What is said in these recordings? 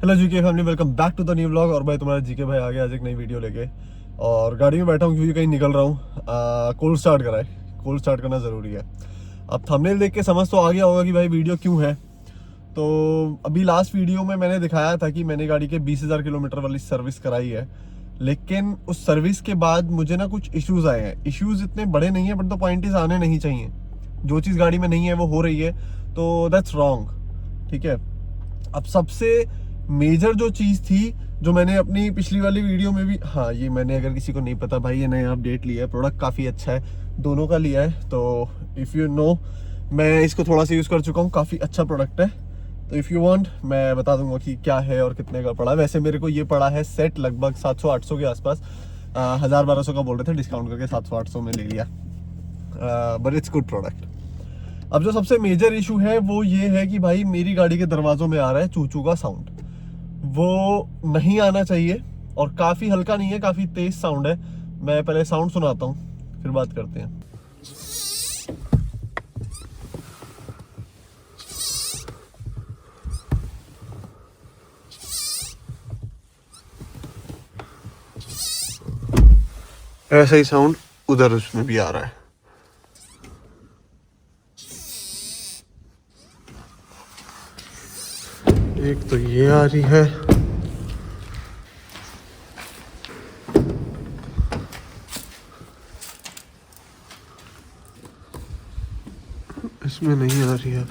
Hello GK family, welcome back to the new vlog. और भाई तुम्हारा जीके भाई आ गया आज एक नई वीडियो लेके। और गाड़ी में बैठा हूँ क्योंकि कहीं निकल रहा हूँ। कोल्ड स्टार्ट करा है, कोल्ड स्टार्ट करना ज़रूरी है। अब थंबनेल देख के समझ तो आ गया होगा कि भाई वीडियो क्यों है। तो अभी लास्ट वीडियो में मैंने दिखाया था कि मैंने गाड़ी के 20,000 किलोमीटर वाली सर्विस कराई है, लेकिन उस सर्विस के बाद मुझे ना कुछ इश्यूज आए हैं। इश्यूज इतने बड़े नहीं है, बट द पॉइंट इज आने नहीं चाहिए। जो चीज़ गाड़ी में नहीं है वो हो रही है, तो दैट्स रॉन्ग। ठीक है। अब सबसे मेजर जो चीज़ थी, जो मैंने अपनी पिछली वाली वीडियो में भी, हाँ ये मैंने, अगर किसी को नहीं पता भाई, ये नया अपडेट लिया है। प्रोडक्ट काफ़ी अच्छा है, दोनों का लिया है। तो इफ़ यू नो, मैं इसको थोड़ा सा यूज़ कर चुका हूँ, काफ़ी अच्छा प्रोडक्ट है। तो इफ़ यू वांट मैं बता दूंगा कि क्या है और कितने का पड़ा। वैसे मेरे को ये पड़ा है सेट लगभग 700-800 के आसपास। 1000-1200 का बोल रहे थे, डिस्काउंट करके 700-800 में ले लिया। But it's good product. अब जो सबसे मेजर इशू है वो ये है कि भाई मेरी गाड़ी के दरवाजों में आ रहा है चूचू का साउंड। वो नहीं आना चाहिए, और काफ़ी हल्का नहीं है, काफ़ी तेज साउंड है। मैं पहले साउंड सुनाता हूँ, फिर बात करते हैं। ऐसा ही साउंड उधर उसमें भी आ रहा है। एक तो ये आ रही है, इसमें नहीं आ रही है।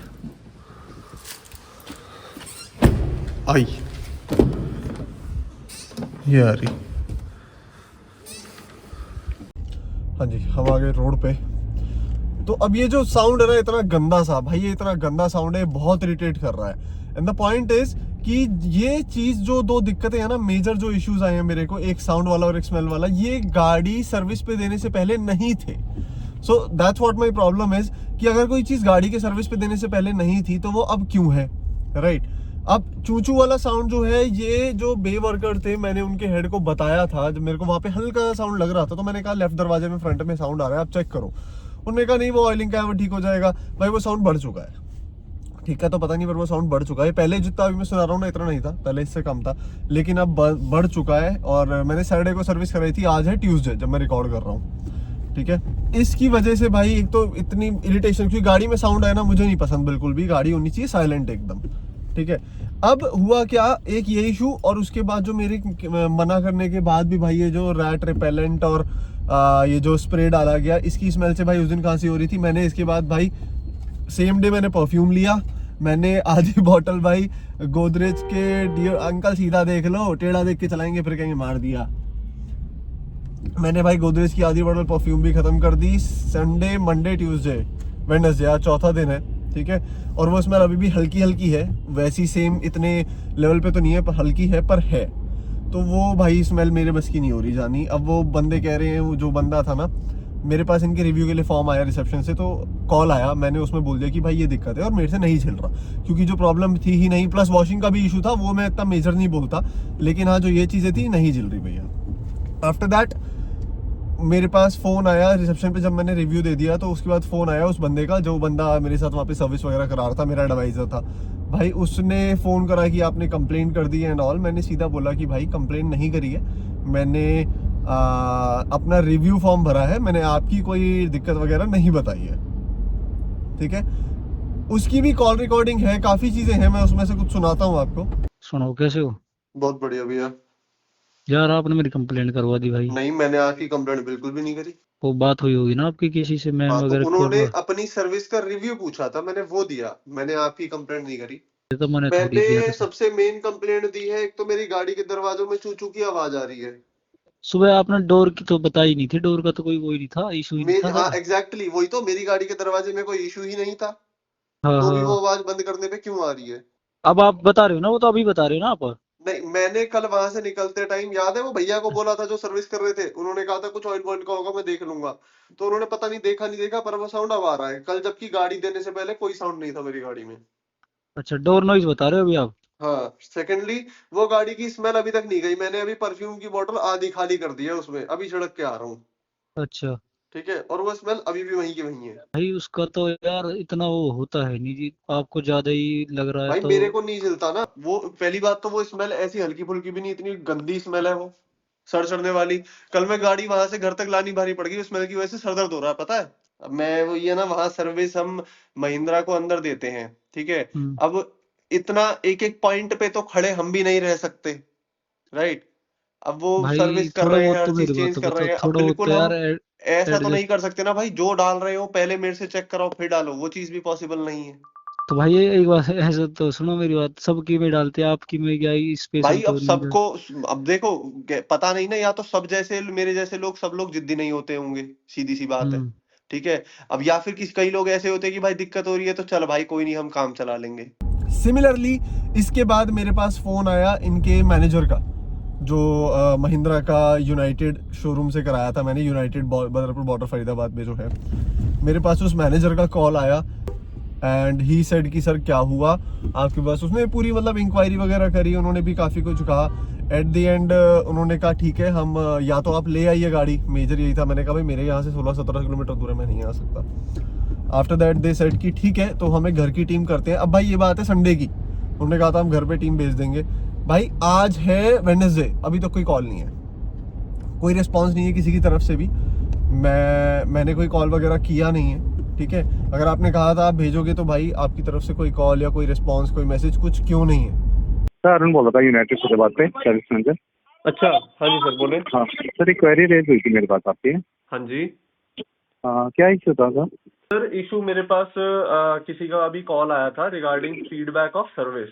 आई, ये आ रही। हाँ जी, हम आ गए रोड पे। तो अब ये जो साउंड है ना, इतना गंदा सा भाई, ये इतना गंदा साउंड है, बहुत इरिटेट कर रहा है। एंड द पॉइंट इज कि ये चीज, जो दो दिक्कतें हैं ना, मेजर जो इश्यूज आए हैं मेरे को, एक साउंड वाला और एक स्मेल वाला, ये गाड़ी सर्विस पे देने से पहले नहीं थे। So that's what my problem is, कि अगर कोई चीज गाड़ी के सर्विस पे देने से पहले नहीं थी तो वो अब क्यों है, राइट? अब चूचू वाला साउंड जो है, ये जो बे वर्कर थे, मैंने उनके हेड को बताया था। जब मेरे को वहां पे हल्का साउंड लग रहा था तो मैंने कहा लेफ्ट दरवाजे में फ्रंट में साउंड आ रहा है, आप चेक करो। उन्होंने कहा नहीं, वो ऑयलिंग का है, वो ठीक हो जाएगा। भाई वो साउंड बढ़ चुका है। ठीक है, तो पता नहीं, पर वो साउंड बढ़ चुका है। पहले जितना अभी मैं सुना रहा हूँ ना, इतना नहीं था, पहले इससे कम था, लेकिन अब बढ़ चुका है। और मैंने सैटरडे को सर्विस कराई थी, आज है ट्यूसडे जब मैं रिकॉर्ड कर रहा हूँ। ठीक है, इसकी वजह से भाई एक तो इतनी इरिटेशन, क्योंकि गाड़ी में साउंड है ना, मुझे नहीं पसंद बिल्कुल भी। गाड़ी होनी चाहिए साइलेंट एकदम। ठीक है। अब हुआ क्या, एक ये इशू, और उसके बाद जो मेरे मना करने के बाद भी भाई ये जो रैट रिपेलेंट और ये जो स्प्रे डाला गया, इसकी स्मेल से भाई उस दिन खांसी हो रही थी। मैंने इसके बाद भाई सेम डे मैंने परफ्यूम लिया। मैंने आधी बोतल भाई गोदरेज के, डियर अंकल सीधा देख लो, टेढ़ा देख के चलाएंगे फिर कहेंगे मार दिया। मैंने भाई गोदरेज की आधी बोतल परफ्यूम भी खत्म कर दी। संडे, मंडे, ट्यूसडे, वेडनेसडे, आज चौथा दिन है। ठीक है, और वो स्मेल अभी भी हल्की हल्की है, वैसी सेम इतने लेवल पे तो नहीं है, पर हल्की है, पर है। तो वो भाई स्मेल मेरे बस की नहीं हो रही जानी। अब वो बंदे कह रहे हैं, वो जो बंदा था ना, मेरे पास इनके रिव्यू के लिए फॉर्म आया रिसेप्शन से, तो कॉल आया, मैंने उसमें बोल दिया कि भाई ये दिक्कत है और मेरे से नहीं झेल रहा, क्योंकि जो प्रॉब्लम थी ही नहीं, प्लस वॉशिंग का भी इशू था, वो मैं इतना मेजर नहीं बोलता, लेकिन हाँ जो ये चीज़ें थी नहीं झेल रही भैया। आफ्टर दैट मेरे पास फ़ोन आया रिसेप्शन पे, जब मैंने रिव्यू दे दिया तो उसके बाद फ़ोन आया उस बंदे का, जो बंदा मेरे साथ वहाँ पे सर्विस वगैरह करा रहा था, मेरा एडवाइज़र था भाई। उसने फ़ोन करा कि आपने कंप्लेन कर दी है एंड ऑल। मैंने सीधा बोला कि भाई कंप्लेन नहीं करी है, मैंने अपना रिव्यू फॉर्म भरा है, मैंने आपकी कोई दिक्कत वगैरह नहीं बताई है। ठीक है, उसकी भी कॉल रिकॉर्डिंग है, काफ़ी चीज़ें हैं, मैं उसमें से कुछ सुनाता हूँ आपको। सुनो, कैसे हो? बहुत बढ़िया भैया। यार आपने मेरी कंप्लेंट करवा दी भाई। नहीं, मैंने आपकी कंप्लेंट बिल्कुल भी नहीं करी। वो बात हुई होगी ना आपकी किसी से, मैम हाँ, तो वगैरह उन्होंने कोड? अपनी सर्विस का रिव्यू पूछा था, मैंने वो दिया, मैंने आपकी कंप्लेंट नहीं करी। ये तो मैंने थोड़ी किया मैंने था। सबसे मेन कंप्लेंट दी है, एक तो मेरी गाड़ी के दरवाजों में चू चू की आवाज आ रही है। सुबह आपने डोर की तो बताई नहीं थी, डोर का तो कोई वो ही नहीं था, इशू ही नहीं मेरी, था हाँ सर। एग्जैक्टली वही तो, मेरी गाड़ी के दरवाजे में कोई इशू ही नहीं था, हाँ तो भी वो हाँ। आवाज बंद करने पे क्यों आ रही है? अब आप बता रहे हो ना, वो तो अभी बता रहे हो ना आप। नहीं, मैंने कल वहां से निकलते टाइम, याद है वो भैया को बोला था जो सर्विस कर रहे थे, उन्होंने कहा था कुछ ऑयल वॉइल का होगा, मैं देख लूंगा। तो उन्होंने पता नहीं देखा नहीं देखा, पर वो साउंड अब आ रहा है, कल जबकि गाड़ी देने से पहले कोई साउंड नहीं था मेरी गाड़ी में। अच्छा, डोर नॉइज बता रहे हो अभी आप? हाँ, सेकेंडली वो गाड़ी की स्मेल अभी तक नहीं गई, मैंने अभी परफ्यूम की बोतल आधी खाली कर दी है उसमें, अभी छिड़क के आ रहा हूँ। अच्छा। ठीक है, और वो स्मेल अभी भी वहीं की वहीं है। भाई उसका तो यार इतना वो होता है नहीं जी, आपको ज्यादा ही लग रहा है भाई तो। मेरे को नहीं जलता ना वो, पहली बात तो वो स्मेल ऐसी हल्की फुल्की भी नहीं, इतनी गंदी स्मेल है वो, सर चढ़ने वाली। कल मैं गाड़ी वहां से घर तक लानी भारी पड़ गई उस स्मेल की वजह से, सर दर्द हो रहा है पता है। अब मैं वो ये ना, वहां सर्विस हम महिंद्रा को अंदर देते हैं, ठीक है। हम्म। अब इतना एक एक पॉइंट पे तो खड़े हम भी नहीं रह सकते, राइट। अब वो भाई सर्विस कर थोड़ा रहे हैं, बहुत हर तो चीज मेरी बात चेंज तो कर रहे बताओ, हैं, अब थोड़ा बहुत तो बिल्कुल यार हम ऐसा तो नहीं एडजस्ट। कर सकते ना भाई, जो डाल रहे हो पहले मेरे से चेक कराओ फिर डालो, वो चीज भी पॉसिबल नहीं है। तो भाई ये एक बात ऐसा तो सुनो मेरी बात, सबकी में डालते हैं, आपकी में क्या स्पेशल भाई अब तो नहीं है। सबको, अब देखो पता नहीं ना, या तो सब जैसे मेरे जैसे लोग, सब लोग जिद्दी नहीं होते होंगे, सीधी सी बात है, हम्म। ठीक है। अब या फिर कई लोग ऐसे होते हैं कि भाई दिक्कत हो रही है तो चल भाई कोई नहीं हम काम चला लेंगे। सिमिलरली इसके बाद मेरे पास फोन आया इनके मैनेजर का, जो महिंद्रा का यूनाइटेड शोरूम से कराया था मैंने, यूनाइटेड बदरपुर बॉर्डर फरीदाबाद में जो है। मेरे पास उस मैनेजर का कॉल आया एंड ही सेड कि सर क्या हुआ आपके पास, उसने पूरी मतलब इंक्वायरी वगैरह करी, उन्होंने भी काफ़ी कुछ कहा। एट द एंड उन्होंने कहा ठीक है हम या तो आप ले आइए गाड़ी, मेजर यही था। मैंने कहा भाई मेरे यहाँ से 16-17 किलोमीटर दूर है, मैं नहीं आ सकता। आफ्टर दैट दे सेड कि ठीक है तो हमें घर की टीम करते हैं। अब भाई ये बात है संडे की, उन्होंने कहा था हम घर पे टीम भेज देंगे। भाई आज है वेडनेसडे, अभी तक कोई कॉल नहीं है, कोई रिस्पॉन्स नहीं है किसी की तरफ से भी। मैंने कोई कॉल वगैरह किया नहीं है, ठीक है। अगर आपने कहा था आप भेजोगे तो भाई आपकी तरफ से कोई कॉल या कोई रिस्पॉन्स, कोई मैसेज कुछ क्यों नहीं है? सर अरुण बोल रहा था यूनाइटेड से बात पे, सर्विस मैनेजर। अच्छा, हाँ जी सर बोले। हाँ सर, एक क्वेरी रेज हुई थी मेरे पास आपकी। हाँ जी क्या इश्यू था सर? सर, इशू मेरे पास किसी का अभी कॉल आया था रिगार्डिंग फीडबैक ऑफ सर्विस,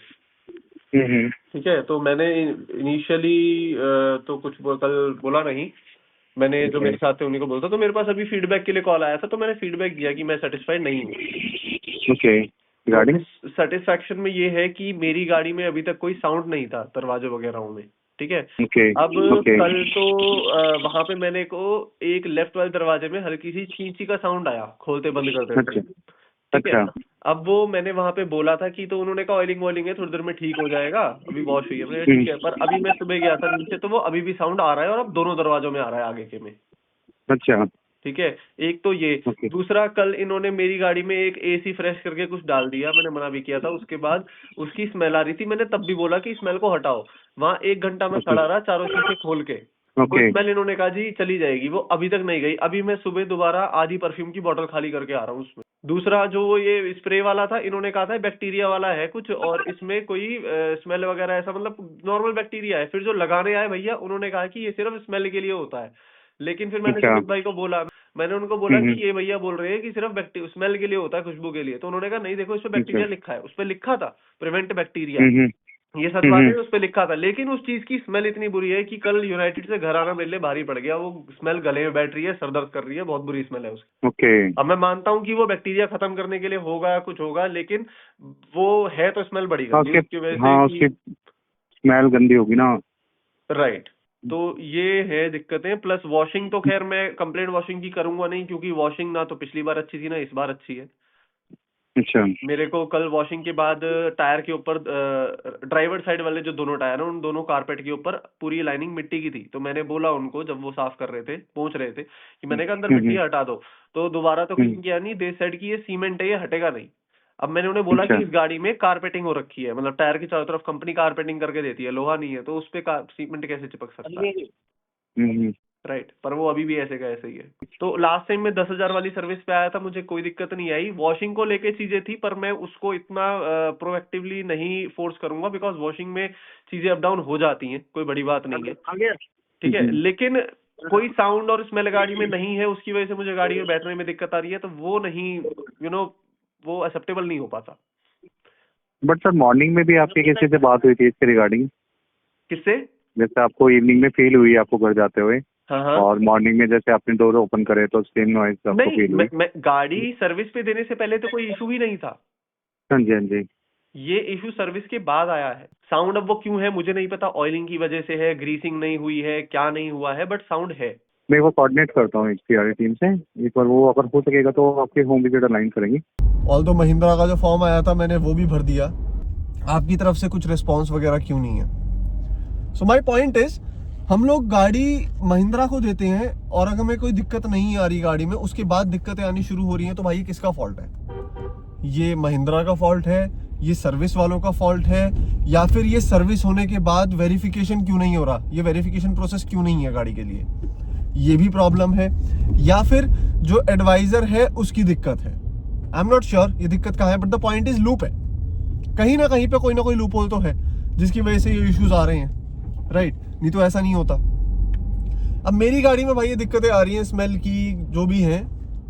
ठीक है। तो मैंने इनिशियली तो कुछ कल बोला नहीं, मैंने जो मेरे साथ थे उन्हीं को बोलता, तो मेरे पास अभी फीडबैक के लिए कॉल आया था, तो मैंने फीडबैक दिया कि मैं सेटिस्फाइड नहीं हूँ। ओके, रिगार्डिंग सेटिस्फैक्शन में ये है कि मेरी गाड़ी में अभी तक कोई साउंड नहीं था दरवाजे वगैरह में, ठीक है। ओके अब ओके कल तो वहां पे मैंने को एक लेफ्ट वाले दरवाजे में हल्की सी चींची का साउंड आया खोलते बंद करते अच्छा हुए, ठीक है। अच्छा अब वो मैंने वहां पे बोला था कि, तो उन्होंने कहा ऑयलिंग वॉइलिंग है, थोड़ी देर में ठीक हो जाएगा, अभी वॉश हुई है। मैंने कहा ठीक है, पर अभी मैं सुबह गया था नीचे तो वो अभी भी साउंड आ रहा है, और अब दोनों दरवाजों में आ रहा है आगे के में, अच्छा ठीक है। एक तो ये, ओके दूसरा कल इन्होंने मेरी गाड़ी में एक एसी फ्रेश करके कुछ डाल दिया, मैंने मना भी किया था, उसके बाद उसकी स्मेल आ रही थी, मैंने तब भी बोला कि स्मेल को हटाओ। वहां 1 घंटा में खड़ा रहा चारों शीशे खोल के, ओके स्मेल इन्होंने कहा जी चली जाएगी, वो अभी तक नहीं गई। अभी मैं सुबह दोबारा आधी परफ्यूम की बोतल खाली करके आ रहा हूँ उसमें। दूसरा जो ये स्प्रे वाला था, इन्होंने कहा था बैक्टीरिया वाला है कुछ, और इसमें कोई स्मेल वगैरह ऐसा मतलब नॉर्मल बैक्टीरिया है। फिर जो लगाने आए भैया उन्होंने कहा कि ये सिर्फ स्मेल के लिए होता है। लेकिन फिर मैंने अच्छा सुमित भाई को बोला, मैंने उनको बोला कि ये भैया बोल रहे हैं कि सिर्फ स्मेल के लिए होता है, खुशबू के लिए। तो उन्होंने कहा नहीं देखो इस पे बैक्टीरिया लिखा है, उस पे लिखा था प्रिवेंट बैक्टीरिया, ये सच बात है, उस पे लिखा था। लेकिन उस चीज की स्मेल इतनी बुरी है कि कल यूनाइटेड से घर आना मेरे लिए भारी पड़ गया। वो स्मेल गले में बैठ रही है, सर दर्द कर रही है, बहुत बुरी स्मेल है उसकी। ओके अब मैं मानता हूँ कि वो बैक्टीरिया खत्म करने के लिए होगा, कुछ होगा, लेकिन वो है तो स्मेल बड़ी हाँ गंदी उसके उसकी वजह हाँ से उसकी स्मेल गंदी होगी ना। राइट। तो ये है दिक्कतें, प्लस वॉशिंग तो खैर मैं कंप्लीट वॉशिंग की करूंगा नहीं, क्योंकि वॉशिंग ना तो पिछली बार अच्छी थी ना इस बार अच्छी है। अच्छा मेरे को कल वॉशिंग के बाद टायर के ऊपर, ड्राइवर साइड वाले जो दोनों टायर हैं उन दोनों कारपेट के ऊपर पूरी लाइनिंग मिट्टी की थी। तो मैंने बोला उनको जब वो साफ कर रहे थे, पहुंच रहे थे, कि मैंने कहा अंदर मिट्टी हटा दो। तो दोबारा तो क्लीन किया नहीं, दे सेड की ये सीमेंट है, ये हटेगा नहीं। अब मैंने उन्हें बोला अच्छा कि इस गाड़ी में कारपेटिंग हो रखी है, मतलब टायर की चारों तरफ कंपनी कारपेटिंग करके देती है, लोहा नहीं है, तो उस पे सीमेंट कैसे चिपक सकता है, राइट। पर वो अभी भी ऐसे का ऐसे ही है। तो लास्ट टाइम में 10,000 वाली सर्विस पे आया था, मुझे कोई दिक्कत नहीं आई। वॉशिंग को लेके चीजें थी, पर मैं उसको इतना प्रोएक्टिवली नहीं फोर्स करूंगा, बिकॉज वॉशिंग में चीजें अप डाउन हो जाती हैं, कोई बड़ी बात नहीं है, ठीक है। लेकिन कोई साउंड और स्मेल गाड़ी में नहीं है, उसकी वजह से मुझे गाड़ी में बैठने में दिक्कत आ रही है, तो वो नहीं, वो एक्सेप्टेबल नहीं हो पाता। बट सर मॉर्निंग में भी आपके किसी से बात हुई थी इसके रिगार्डिंग? किससे? जैसे आपको इवनिंग में फील हुई आपको घर जाते हुए, हाँ और मॉर्निंग में जैसे आपने डोर ओपन करे तो सेम नॉइज आपको नहीं, फील हुई? मैं गाड़ी सर्विस पे देने से पहले तो कोई इशू ही नहीं था। हाँ जी हाँ जी। ये इशू सर्विस के बाद आया है। साउंड अब वो क्यों है मुझे नहीं पता, ऑयलिंग की वजह से है, ग्रीसिंग नहीं हुई है, क्या नहीं हुआ है, बट साउंड है। मैं वो कोऑर्डिनेट करता हूँ HPRA टीम से, एक बार वो अगर हो सकेगा तो आपके होम विजिट अलाइन करेंगे। ऑल्दो महिंद्रा का जो फॉर्म आया था मैंने वो भी भर दिया, आपकी तरफ से कुछ रिस्पॉन्स वगैरह क्यों नहीं है? सो माई पॉइंट इज हम लोग गाड़ी महिंद्रा को देते हैं और अगर हमें कोई दिक्कत नहीं आ रही गाड़ी में, उसके बाद दिक्कतें आनी शुरू हो रही हैं, तो भाई ये किसका फॉल्ट है? ये महिंद्रा का फॉल्ट है, ये सर्विस वालों का फॉल्ट है, या फिर ये सर्विस होने के बाद वेरिफिकेशन क्यों नहीं हो रहा, ये वेरिफिकेशन प्रोसेस क्यों नहीं है गाड़ी के लिए, ये भी प्रॉब्लम है, या फिर जो एडवाइजर है उसकी दिक्कत है। आई एम नॉट श्योर ये दिक्कत कहाँ है, but the point is loop है, कहीं ना कहीं पे कोई ना कोई लूप होल तो है जिसकी वजह से ये इश्यूज आ रहे हैं, राइट? नहीं तो ऐसा नहीं होता। अब मेरी गाड़ी में भाई ये दिक्कतें आ रही हैं, स्मेल की जो भी हैं,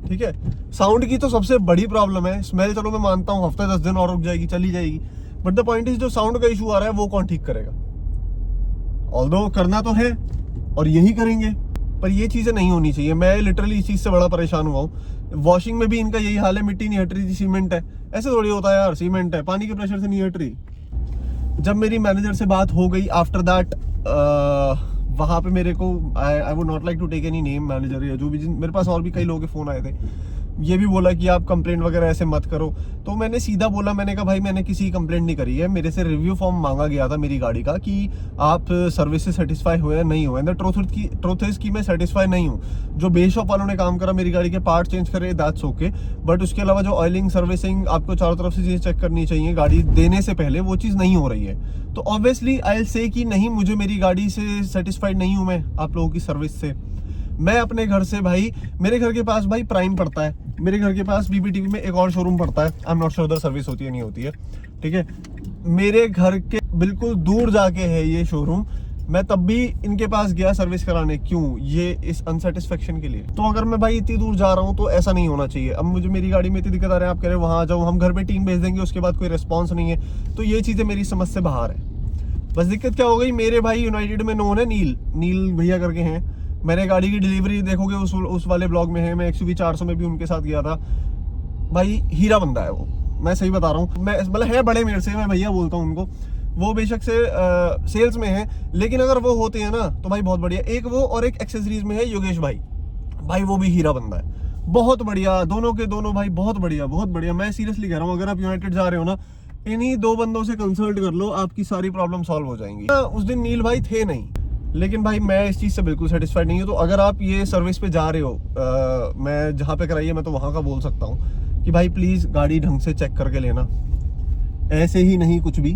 ठीक है। साउंड की तो सबसे बड़ी प्रॉब्लम है, स्मेल चलो मैं मानता हूँ हफ्ते 10 दिन और रुक जाएगी, चली जाएगी, बट द पॉइंट इज जो साउंड का इशू आ रहा है वो कौन ठीक करेगा? ऑल्दो करना तो है और यही करेंगे, पर ये चीजें नहीं होनी चाहिए। मैं लिटरली इस चीज से बड़ा परेशान हुआ हूँ। वॉशिंग में भी इनका यही हाल है, मिट्टी नहीं हट रही थी, सीमेंट है। ऐसे थोड़ी होता है यार, सीमेंट है, पानी के प्रेशर से नहीं हट रही। जब मेरी मैनेजर से बात हो गई आफ्टर दैट, वहाँ पे मेरे को I would not like to take any name, manager या जो भी, मेरे पास और भी कई लोगों के फ़ोन आए थे, ये भी बोला कि आप कंप्लेंट वगैरह ऐसे मत करो। तो मैंने सीधा बोला, मैंने कहा भाई मैंने किसी की कंप्लेंट नहीं करी है, मेरे से रिव्यू फॉर्म मांगा गया था मेरी गाड़ी का कि आप सर्विस से सेटिस्फाई हुए या नहीं हुए। ट्रूथ इज कि मैं सेटिस्फाई नहीं हूँ। जो बेशॉप वालों ने काम करा, मेरी गाड़ी के पार्ट चेंज करे, दैट्स ओके, बट उसके अलावा जो ऑयलिंग सर्विसिंग आपको चारों तरफ से चीज़ें चेक करनी चाहिए गाड़ी देने से पहले, वो चीज़ नहीं हो रही है। तो ऑब्वियसली आई विल से कि नहीं, मुझे मेरी गाड़ी से सेटिस्फाइड नहीं हूँ मैं आप लोगों की सर्विस से। मैं अपने घर से भाई, मेरे घर के पास भाई प्राइम पड़ता है, मेरे घर के पास बीबीटीवी में एक और शोरूम पड़ता है, आई एम नॉट श्योर उधर सर्विस होती है नहीं होती है, ठीक है। मेरे घर के बिल्कुल दूर जाके है ये शोरूम, मैं तब भी इनके पास गया सर्विस कराने, क्यों? ये इस अनसेटिस्फेक्शन के लिए। तो अगर मैं भाई इतनी दूर जा रहा हूँ तो ऐसा नहीं होना चाहिए। अब मुझे मेरी गाड़ी में इतनी दिक्कत आ रही है, आप कह रहे हैं वहाँ आ जाओ, हम घर पे टीम भेज देंगे, उसके बाद कोई रिस्पॉन्स नहीं है, तो ये चीज़ें मेरी समझ से बाहर है। बस दिक्कत क्या हो गई, मेरे भाई यूनाइटेड में नोन है, नील भैया करके हैं, मैंने गाड़ी की डिलीवरी देखोगे उस वाले ब्लॉग में है, मैं XUV 400 में भी उनके साथ गया था। भाई हीरा बंदा है वो, मैं सही बता रहा हूँ। मैं मतलब है बड़े मेरे से, मैं भैया बोलता हूँ उनको। वो बेशक से सेल्स में है, लेकिन अगर वो होते हैं ना तो भाई बहुत बढ़िया। एक वो और एक एक्सेसरीज में है योगेश भाई वो भी हीरा बंदा है, बहुत बढ़िया। दोनों के दोनों भाई बहुत बढ़िया, बहुत बढ़िया। मैं सीरियसली कह रहा हूँ, अगर आप यूनाइटेड जा रहे हो ना, इन्हीं दो बंदों से कंसल्ट कर लो, आपकी सारी प्रॉब्लम सॉल्व हो जाएंगी। उस दिन नील भाई थे नहीं, लेकिन भाई मैं इस चीज़ से बिल्कुल सेटिस्फाइड नहीं हूँ। तो अगर आप ये सर्विस पे जा रहे हो, मैं जहाँ पे कराई है मैं तो वहाँ का बोल सकता हूँ कि भाई प्लीज़ गाड़ी ढंग से चेक करके लेना, ऐसे ही नहीं कुछ भी,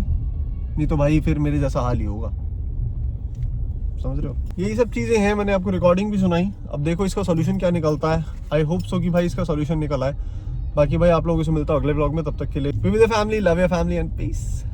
नहीं तो भाई फिर मेरे जैसा हाल ही होगा, समझ रहे हो। यही सब चीज़ें हैं, मैंने आपको रिकॉर्डिंग भी सुनाई। अब देखो इसका सोल्यूशन क्या निकलता है। आई होप सो कि भाई इसका सोल्यूशन निकला है। बाकी भाई आप लोगों से मिलता हूँ अगले ब्लॉग में, तब तक के लिए be with the family, love your family and piece.